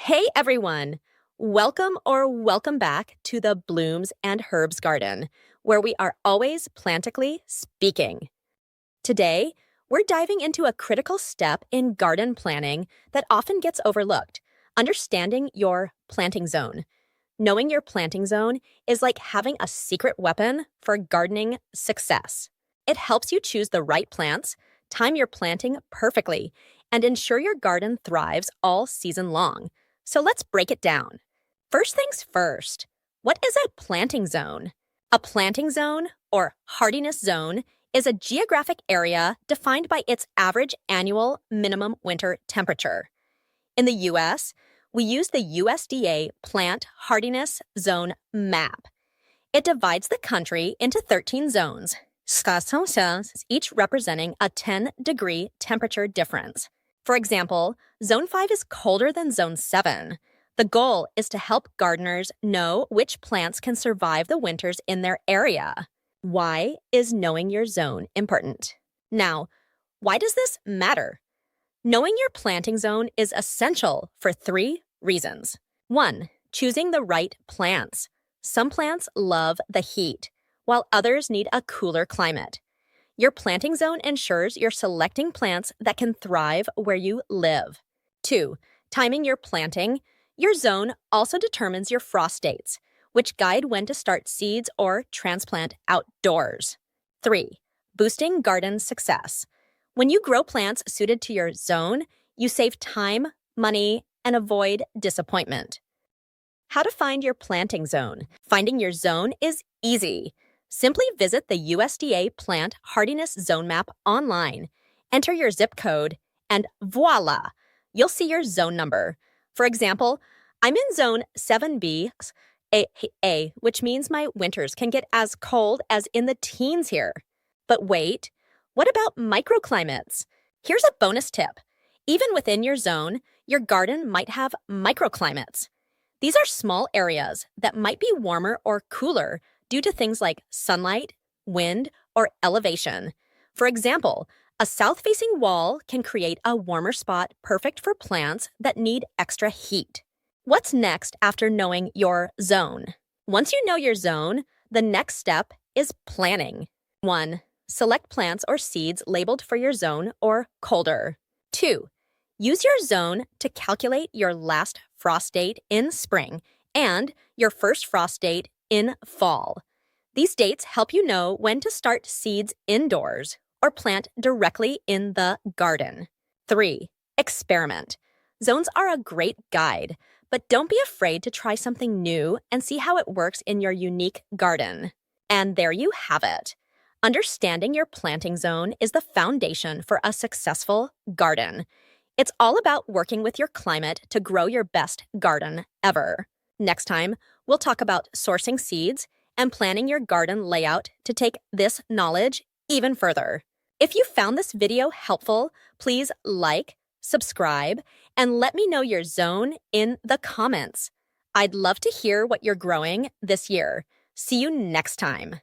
Hey everyone! Welcome back to the Blooms and Herbs Garden, where we are always plantically speaking. Today, we're diving into a critical step in garden planning that often gets overlooked: understanding your planting zone. Knowing your planting zone is like having a secret weapon for gardening success. It helps you choose the right plants, time your planting perfectly, and ensure your garden thrives all season long. So let's break it down. First things first, what is a planting zone? A planting zone, or hardiness zone, is a geographic area defined by its average annual minimum winter temperature. In the U.S., we use the USDA Plant Hardiness Zone Map. It divides the country into 13 zones, each representing a 10-degree temperature difference. For example, Zone 5 is colder than Zone 7. The goal is to help gardeners know which plants can survive the winters in their area. Why is knowing your zone important? Now, why does this matter? Knowing your planting zone is essential for 3 reasons. 1. Choosing the right plants. Some plants love the heat, while others need a cooler climate. Your planting zone ensures you're selecting plants that can thrive where you live. 2. Timing your planting. Your zone also determines your frost dates, which guide when to start seeds or transplant outdoors. 3. Boosting garden success. When you grow plants suited to your zone, you save time, money, and avoid disappointment. How to find your planting zone. Finding your zone is easy. Simply visit the USDA Plant Hardiness Zone Map online, enter your zip code, and voila! You'll see your zone number. For example, I'm in Zone 7B, which means my winters can get as cold as in the teens here. But wait, what about microclimates? Here's a bonus tip. Even within your zone, your garden might have microclimates. These are small areas that might be warmer or cooler due to things like sunlight, wind, or elevation. For example, a south-facing wall can create a warmer spot perfect for plants that need extra heat. What's next after knowing your zone? Once you know your zone, the next step is planning. 1. Select plants or seeds labeled for your zone or colder. 2. Use your zone to calculate your last frost date in spring and your first frost date in fall. These dates help you know when to start seeds indoors or plant directly in the garden. 3. Experiment. Zones are a great guide, but don't be afraid to try something new and see how it works in your unique garden. And there you have it. Understanding your planting zone is the foundation for a successful garden. It's all about working with your climate to grow your best garden ever. Next time, we'll talk about sourcing seeds and planning your garden layout to take this knowledge even further. If you found this video helpful, please like, subscribe, and let me know your zone in the comments. I'd love to hear what you're growing this year. See you next time.